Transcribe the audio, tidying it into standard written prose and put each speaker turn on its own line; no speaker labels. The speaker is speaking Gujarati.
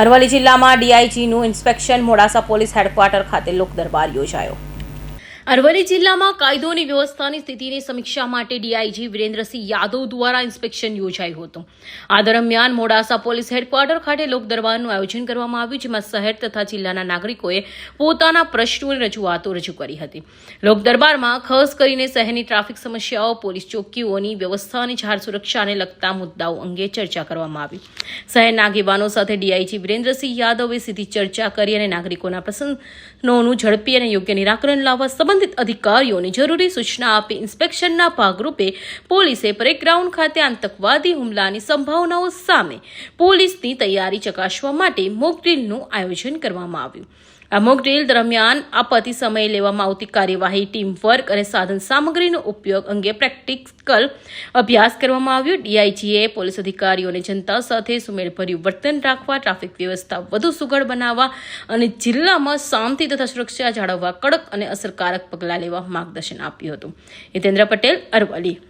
અરવલ્લી જિલ્લામાં ડીઆઈજીનું ઇન્સ્પેક્શન મોડાસા પોલીસ હેડક્વાર્ટર ખાતે લોકદરબાર યોજાયો। અરવલ્લી જિલ્લામાં કાયદોની વ્યવસ્થાની સ્થિતિની સમીક્ષા માટે ડીઆઈજી વિરેન્દ્રસિંહ યાદવ દ્વારા ઇન્સ્પેક્શન યોજાયું હતું। આ દરમિયાન મોડાસા પોલીસ હેડક્વાર્ટર ખાતે લોકદરબારનું આયોજન કરવામાં આવ્યું, જેમાં શહેર તથા જિલ્લાના નાગરિકોએ પોતાના પ્રશ્નો અને રજૂઆતો રજૂ કરી હતી। લોકદરબારમાં ખાસ કરીને શહેરની ટ્રાફિક સમસ્યાઓ, પોલીસ ચોકીઓની વ્યવસ્થા અને જાહેર સુરક્ષાને લગતા મુદ્દાઓ અંગે ચર્ચા કરવામાં આવી। શહેરના આગેવાનો સાથે ડીઆઈજી વિરેન્દ્રસિંહ યાદવે સીધી ચર્ચા કરી અને નાગરિકોના પ્રશ્નોનું ઝડપી અને યોગ્ય નિરાકરણ લાવવા સંબંધિત અધિકારીઓને જરૂરી સૂચના આપી ઇન્સ્પેક્શનના ભાગરૂપે પોલીસે પરેડ ગ્રાઉન્ડ ખાતે આતંકવાદી હુમલાની સંભાવનાઓ સામે પોલીસની તૈયારી ચકાસવા માટે મોક ડ્રીલનું આયોજન કરવામાં આવ્યું। આ મોક ડ્રીલ દરમિયાન આપત્તિ સમયે લેવામાં આવતી કાર્યવાહી, ટીમ વર્ક અને સાધન સામગ્રીનો ઉપયોગ અંગે પ્રેક્ટિકલ અભ્યાસ કરવામાં આવ્યો। ડીઆઈજીએ પોલીસ અધિકારીઓને જનતા સાથે સુમેળભર્યું વર્તન રાખવા, ટ્રાફિક વ્યવસ્થા વધુ સુઘડ બનાવવા અને જિલ્લામાં શાંતિ તથા સુરક્ષા જાળવવા કડક અને અસરકારક પગલાં લેવા માર્ગદર્શન આપ્યું હતું। હિતેન્દ્ર પટેલ, અરવલ્લી।